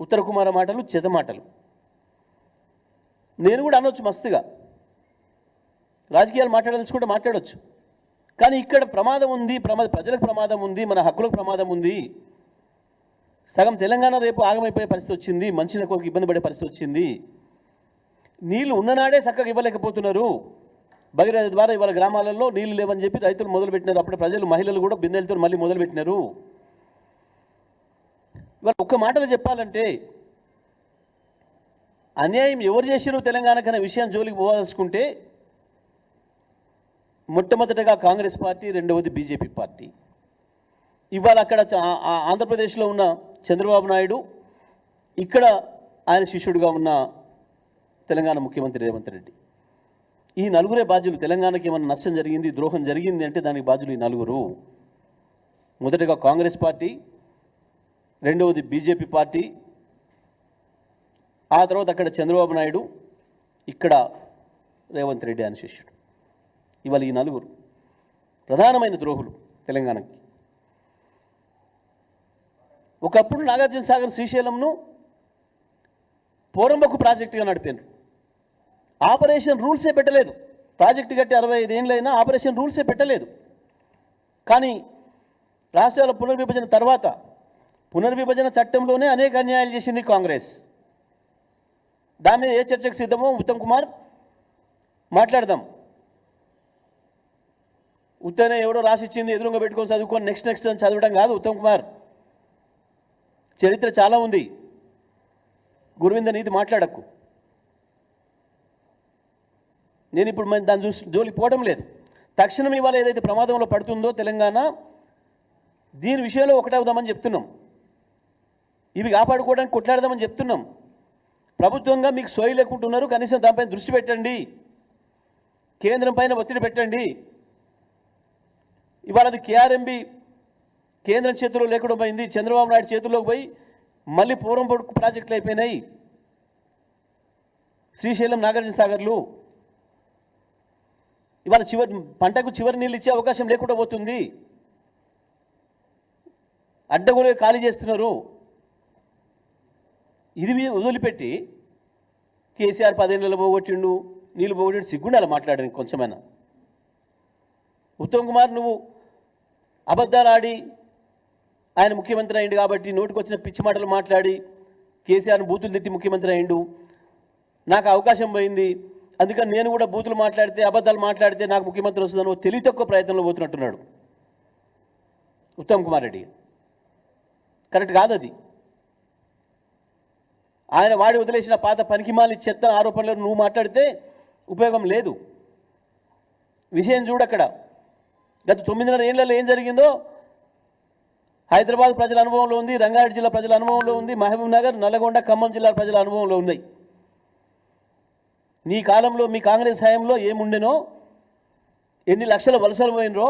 ఉత్తర కుమార మాటలు చెద మాటలు. నేను కూడా అనొచ్చు మస్తుగా, రాజకీయాలు మాట్లాడాల్సుకుంటే మాట్లాడవచ్చు. కానీ ఇక్కడ ప్రమాదం ఉంది, ప్రజలకు ప్రమాదం ఉంది, మన హక్కులకు ప్రమాదం ఉంది. సగం తెలంగాణ రేపు ఆగమైపోయే పరిస్థితి వచ్చింది, మనుషులకు ఇబ్బంది పడే పరిస్థితి వచ్చింది. నీళ్లు ఉన్ననాడే చక్కగా ఇవ్వలేకపోతున్నారు. భగీరథ ద్వారా ఇవాళ గ్రామాలలో నీళ్లు లేవని చెప్పి రైతులు మొదలుపెట్టినారు. అప్పుడు ప్రజలు, మహిళలు కూడా బిందెలతో మళ్ళీ మొదలుపెట్టినారు. ఇవాళ ఒక్క మాటలు చెప్పాలంటే అన్యాయం ఎవరు చేసినారు తెలంగాణకనే విషయం జోలికి పోవాల్సుకుంటే మొట్టమొదటగా కాంగ్రెస్ పార్టీ, రెండవది బీజేపీ పార్టీ. ఇవాళ అక్కడ ఆంధ్రప్రదేశ్లో ఉన్న చంద్రబాబు నాయుడు, ఇక్కడ ఆయన శిష్యుడిగా ఉన్న తెలంగాణ ముఖ్యమంత్రి రేవంత్ రెడ్డి. ఈ నలుగురే బాధ్యులు. తెలంగాణకి ఏమైనా నష్టం జరిగింది, ద్రోహం జరిగింది అంటే దానికి బాధ్యులు ఈ నలుగురు. మొదటగా కాంగ్రెస్ పార్టీ, రెండవది బీజేపీ పార్టీ, ఆ తర్వాత అక్కడ చంద్రబాబు నాయుడు, ఇక్కడ రేవంత్ రెడ్డి ఆయన శిష్యుడు. ఇవాళ ఈ నలుగురు ప్రధానమైన ద్రోహులు తెలంగాణకి. ఒకప్పుడు నాగార్జున సాగర్, శ్రీశైలంను పోరంబొక్కు ప్రాజెక్టుగా నడిపారు. ఆపరేషన్ రూల్సే పెట్టలేదు. ప్రాజెక్టు కట్టి 65 ఏళ్ళైనా ఆపరేషన్ రూల్సే పెట్టలేదు. కానీ రాష్ట్రాల పునర్విభజన తర్వాత పునర్విభజన చట్టంలోనే అనేక అన్యాయాలు చేసింది కాంగ్రెస్. దాని మీద ఏ చర్చకు సిద్ధమో ఉత్తమ్ కుమార్ మాట్లాడదాం. ఉత్తనే ఎవడో రాసిచ్చింది ఎదురుగా పెట్టుకొని చదువుకొని నెక్స్ట్ అని చదవడం కాదు ఉత్తమ్ కుమార్. చరిత్ర చాలా ఉంది. గురువింద నీతి మాట్లాడకు. నేను ఇప్పుడు దాన్ని జోలికి పోవడం లేదు. తక్షణం ఇవాళ ఏదైతే ప్రమాదంలో పడుతుందో తెలంగాణ, దీని విషయంలో ఒకటవుదామని చెప్తున్నాం. ఇవి కాపాడుకోవడానికి కొట్లాడదామని చెప్తున్నాం. ప్రభుత్వంగా మీకు సోయి లేకుంటున్నారు, కనీసం దానిపై దృష్టి పెట్టండి, కేంద్రం పైన ఒత్తిడి పెట్టండి. ఇవాళ అది కేఆర్ఎంబి కేంద్రం చేతిలో లేకుండా పోయింది, చంద్రబాబు నాయుడు చేతుల్లోకి పోయి మళ్ళీ పోరంబొక్కు ప్రాజెక్టులు అయిపోయినాయి. శ్రీశైలం, నాగార్జున సాగర్లు ఇవాళ పంటకు చివరి నీళ్ళు ఇచ్చే అవకాశం లేకుండా పోతుంది. అడ్డగోలు ఖాళీ చేస్తున్నారు. ఇది వదిలిపెట్టి కేసీఆర్ 10 ఏళ్ళలో పోగొట్టిండు, నీళ్ళు పోగొట్టిండు, సిగ్గుండాలి మాట్లాడడానికి కొంచెమైనా. ఉత్తమ్ కుమార్, నువ్వు అబద్ధాలు ఆడి ఆయన ముఖ్యమంత్రి అయిండు కాబట్టి నోటికి వచ్చిన పిచ్చి మాటలు మాట్లాడి కేసీఆర్ను బూతులు తిట్టి ముఖ్యమంత్రి అయిండు. నాకు అవకాశం పోయింది, అందుకని నేను కూడా బూతులు మాట్లాడితే, అబద్ధాలు మాట్లాడితే నాకు ముఖ్యమంత్రి వస్తుందని తెలివి తక్కువ ప్రయత్నంలో పోతున్నట్టున్నాడు ఉత్తమ్ కుమార్ రెడ్డి. కరెక్ట్ కాదు అది. ఆయన వాడి వదిలేసిన పాత పనికిమాలి చెత్త ఆరోపణలను నువ్వు మాట్లాడితే ఉపయోగం లేదు. విషయం చూడక్కడ గత 9.5 ఏళ్లలో ఏం జరిగిందో హైదరాబాద్ ప్రజల అనుభవంలో ఉంది, రంగారెడ్డి జిల్లా ప్రజల అనుభవంలో ఉంది, మహబూబ్ నగర్, నల్లగొండ, ఖమ్మం జిల్లా ప్రజల అనుభవంలో ఉన్నాయి. నీ కాలంలో, మీ కాంగ్రెస్ హయాంలో ఏముండెనో, ఎన్ని లక్షల వలసలు పోయినరో,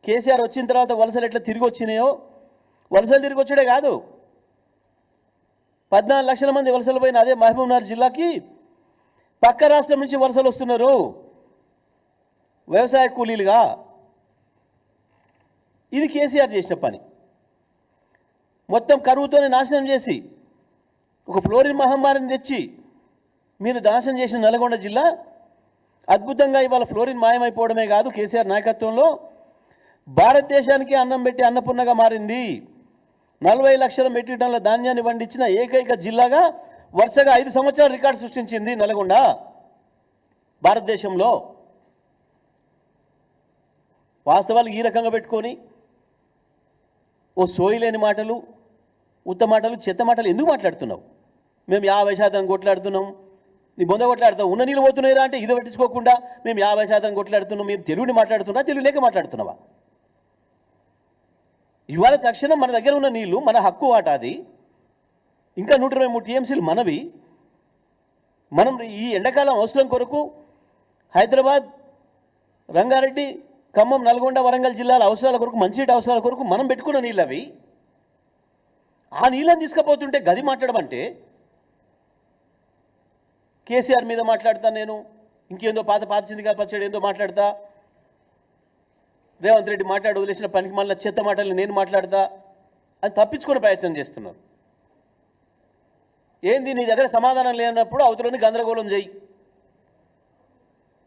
కేసీఆర్ వచ్చిన తర్వాత వలసలు ఎట్లా తిరిగి వచ్చినాయో. వలసలు తిరిగి వచ్చాడే కాదు, 14 లక్షల మంది వలసలు పోయిన అదే మహబూబ్ నగర్ జిల్లాకి పక్క రాష్ట్రం నుంచి వలసలు వస్తున్నారు వ్యవసాయ కూలీలుగా. ఇది కేసీఆర్ చేసిన పని. మొత్తం కరువుతోనే నాశనం చేసి ఒక ఫ్లోరిన్ మహమ్మారిని తెచ్చి మీరు నాశనం చేసిన నల్గొండ జిల్లా అద్భుతంగా ఇవాళ ఫ్లోరిన్ మాయమైపోవడమే కాదు, కేసీఆర్ నాయకత్వంలో భారతదేశానికి అన్నం పెట్టి అన్నపూర్ణగా మారింది. 40 లక్షల మెట్రిక్ టన్నుల ధాన్యాన్ని పండించిన ఏకైక జిల్లాగా వరుసగా 5 సంవత్సరాలు రికార్డు సృష్టించింది నల్గొండ భారతదేశంలో. వాస్తవాలు ఈ రకంగా పెట్టుకొని ఓ సోయి లేని మాటలు, ఉత్త మాటలు, చెత్త మాటలు ఎందుకు మాట్లాడుతున్నావు? మేము 50% కొట్లాడుతున్నాం, నీ బొంద కొట్లాడుతావు. ఉన్న నీళ్ళు పోతున్నాయిరా అంటే ఇది పట్టించుకోకుండా మేము 50% కొట్లాడుతున్నాం. మేము తెలుగుని మాట్లాడుతున్నా, తెలుగు లేక మాట్లాడుతున్నావా? ఇవాళ తక్షణం మన దగ్గర ఉన్న నీళ్లు మన హక్కు వాటాది, ఇంకా 123 టీఎంసీలు మనవి. మనం ఈ ఎండాకాలం అవసరం కొరకు హైదరాబాద్, రంగారెడ్డి, ఖమ్మం, నల్గొండ, వరంగల్ జిల్లాల అవసరాల కొరకు, మంచినీటి అవసరాల కొరకు మనం పెట్టుకున్న నీళ్ళు అవి. ఆ నీళ్ళని తీసుకుపోతుంటే గది మాట్లాడమంటే కేసీఆర్ మీద మాట్లాడతా, నేను ఇంకేందో పాత చిందిగా పచ్చాడు ఏందో మాట్లాడతా, రేవంత్ రెడ్డి మాట్లాడి వదిలేసిన పనికి మళ్ళీ చెత్త మాటలు నేను మాట్లాడతా అని తప్పించుకునే ప్రయత్నం చేస్తున్నారు. ఏంది నీ దగ్గర సమాధానం లేనప్పుడు అవతలని గందరగోళం చేయి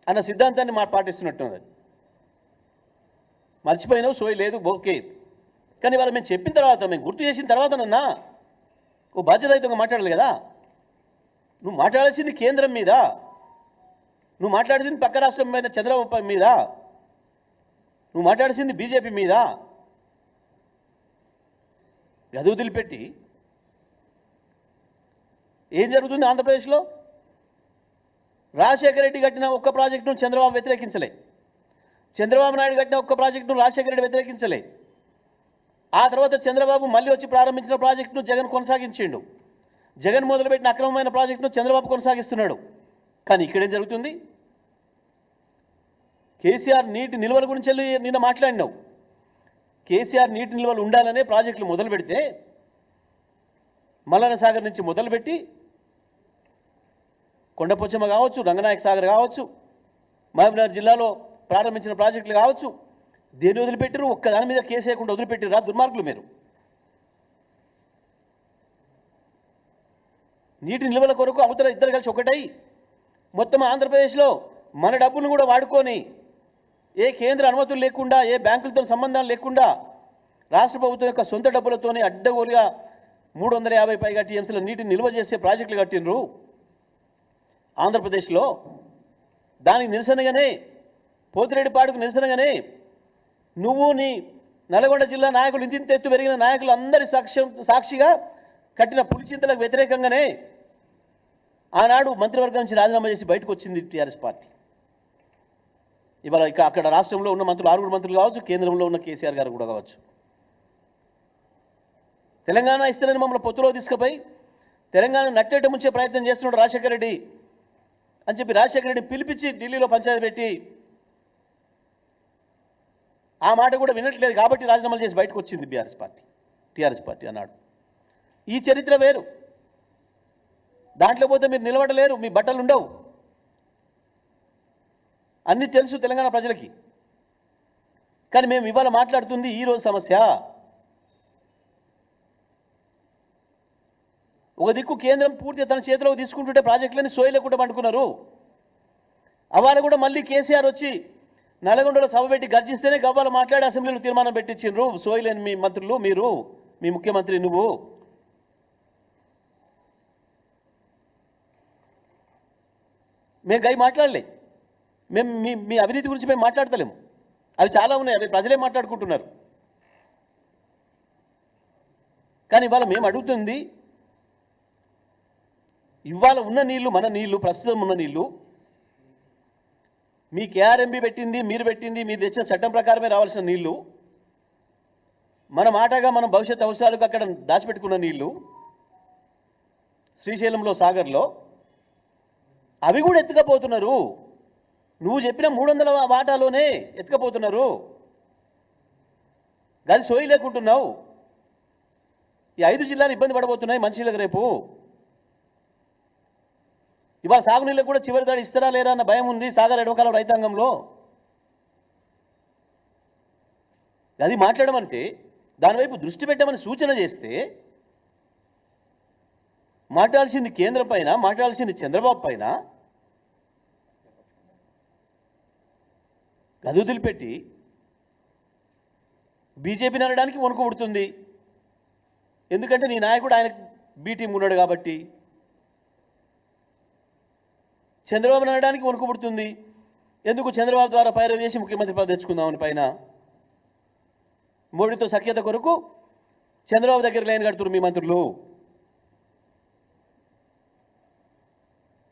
అన్న సిద్ధాంతాన్ని పాటిస్తున్నట్టున్నది. మర్చిపోయినావు, సోయి లేదు, ఓకే. కానీ వాళ్ళు మేము చెప్పిన తర్వాత, మేము గుర్తు చేసిన తర్వాత నన్నా ఓ బాధ్యతాయుతంగా మాట్లాడాలి కదా. నువ్వు మాట్లాడాల్సింది కేంద్రం మీద, నువ్వు మాట్లాడింది పక్క రాష్ట్రం మీద చంద్రబాబు మీద, నువ్వు మాట్లాడాల్సింది బీజేపీ మీద. గది వదిలిపెట్టి ఏం జరుగుతుంది ఆంధ్రప్రదేశ్లో? రాజశేఖర రెడ్డి కట్టిన ఒక్క ప్రాజెక్టును చంద్రబాబు వ్యతిరేకించలే, చంద్రబాబు నాయుడు కట్టిన ఒక్క ప్రాజెక్టును రాజశేఖర రెడ్డి వ్యతిరేకించలే. ఆ తర్వాత చంద్రబాబు మళ్ళీ వచ్చి ప్రారంభించిన ప్రాజెక్టును జగన్ కొనసాగించిండు. జగన్ మొదలుపెట్టిన అక్రమమైన ప్రాజెక్టును చంద్రబాబు కొనసాగిస్తున్నాడు. కానీ ఇక్కడేం జరుగుతుంది? కేసీఆర్ నీటి నిల్వల గురించి నిన్న మాట్లాడినావు. కేసీఆర్ నీటి నిల్వలు ఉండాలనే ప్రాజెక్టులు మొదలు పెడితే మల్లన్న సాగర్ నుంచి మొదలుపెట్టి కొండపోచమ్మ కావచ్చు, రంగనాయక సాగర్ కావచ్చు, మహబూబ్నగర్ జిల్లాలో ప్రారంభించిన ప్రాజెక్టులు కావచ్చు, దేన్ని వదిలిపెట్టారు? ఒక్కదాని మీద కేసు వేయకుండా వదిలిపెట్టారు. దుర్మార్గులు మీరు. నీటి నిల్వల కొరకు అవతల ఇద్దరు కలిసి ఒకటై మొత్తం ఆంధ్రప్రదేశ్లో మన డబ్బులను కూడా వాడుకొని, ఏ కేంద్ర అనుమతులు లేకుండా, ఏ బ్యాంకులతో సంబంధాలు లేకుండా, రాష్ట్ర ప్రభుత్వం యొక్క సొంత డబ్బులతోనే అడ్డగోలుగా 350 పైగా టీఎంసీల నీటిని నిల్వ చేసే ప్రాజెక్టులు కట్టినరు ఆంధ్రప్రదేశ్లో. దానికి నిరసనగానే, పోతిరెడ్డిపాడుకు నిరసనగానే నువ్వు నీ నల్గొండ జిల్లా నాయకులు, ఇంతింత ఎత్తు పెరిగిన నాయకులు అందరి సాక్షిగా కట్టిన పులిచింతలకు వ్యతిరేకంగానే ఆనాడు మంత్రివర్గం నుంచి రాజీనామా చేసి బయటకు వచ్చింది టీఆర్ఎస్ పార్టీ. ఇవాళ ఇక అక్కడ రాష్ట్రంలో ఉన్న మంత్రులు 6 మంత్రులు కావచ్చు, కేంద్రంలో ఉన్న కేసీఆర్ గారు కూడా కావచ్చు. తెలంగాణ ఇస్తారని మమ్మల్ని పొత్తులో తీసుకుపోయి తెలంగాణ నట్టేట ముంచే ప్రయత్నం చేస్తున్నాడు రాజశేఖర రెడ్డి అని చెప్పి రాజశేఖర రెడ్డి పిలిపించి ఢిల్లీలో పంచాయతీ పెట్టి ఆ మాట కూడా వినట్లేదు కాబట్టి రాజీనామాలు చేసి బయటకు వచ్చింది టీఆర్ఎస్ పార్టీ అన్నాడు. ఈ చరిత్ర వేరు. దాంట్లో పోతే మీరు నిలబడలేరు, మీ బట్టలు ఉండవు. అన్నీ తెలుసు తెలంగాణ ప్రజలకి. కానీ మేము ఇవాళ మాట్లాడుతుంది ఈరోజు సమస్య. ఒక దిక్కు కేంద్రం పూర్తిగా తన చేతిలోకి తీసుకుంటుంటే ప్రాజెక్టులని సోయలేకుండా పండుకున్నారు. అవాళ కూడా మళ్ళీ కేసీఆర్ వచ్చి నల్గొండలో సభ పెట్టి గర్జిస్తేనే గవ్వాలు మాట్లాడి అసెంబ్లీలో తీర్మానం పెట్టించిండ్రు. సోయలేని మీ మంత్రులు, మీరు, మీ ముఖ్యమంత్రి నువ్వు. మేము గై మాట్లాడలే, మేము మీ అవినీతి గురించి మేము మాట్లాడతలేము. అవి చాలా ఉన్నాయి, అవి ప్రజలే మాట్లాడుకుంటున్నారు. కానీ ఇవాళ మేము అడుగుతుంది, ఇవాళ ఉన్న నీళ్లు, మన నీళ్లు, ప్రస్తుతం ఉన్న నీళ్లు మీ కేఆర్ఎంబీ పెట్టింది, మీరు పెట్టింది, మీరు తెచ్చిన చట్టం ప్రకారమే రావాల్సిన నీళ్లు, మన మాటగా మనం భవిష్యత్ అవసరాలకు అక్కడ దాచిపెట్టుకున్న నీళ్లు శ్రీశైలంలో, సాగర్లో, అవి కూడా ఎత్తుకపోతున్నారు. నువ్వు చెప్పిన 300 వాటాలోనే ఎత్తుకపోతున్నారు. గది సోయి లేకుంటున్నావు. ఈ 5 జిల్లాలు ఇబ్బంది పడబోతున్నాయి మనుషులకు రేపు. ఇవాళ సాగునీళ్ళకు కూడా చివరి దాడి ఇస్తారా లేరా అన్న భయం ఉంది సాగర్ ఎడమకాలం రైతాంగంలో. అది మాట్లాడమంటే దానివైపు దృష్టి పెట్టమని సూచన చేస్తే, మాట్లాడాల్సింది కేంద్రం పైన, మాట్లాడాల్సింది చంద్రబాబు పైన. గది వదిలిపెట్టి బీజేపీని అనడానికి వణుకు పుడుతుంది. ఎందుకంటే నీ నాయకుడు ఆయన బీ టీం ఉన్నాడు కాబట్టి. చంద్రబాబుని అనడానికి వణుకు పుడుతుంది. ఎందుకు? చంద్రబాబు ద్వారా పైరవి చేసి ముఖ్యమంత్రి పదవి తెచ్చుకుందామని పైన. మోడీతో సఖ్యత కొరకు చంద్రబాబు దగ్గర లైన్ కడుతున్నారు మీ మంత్రులు.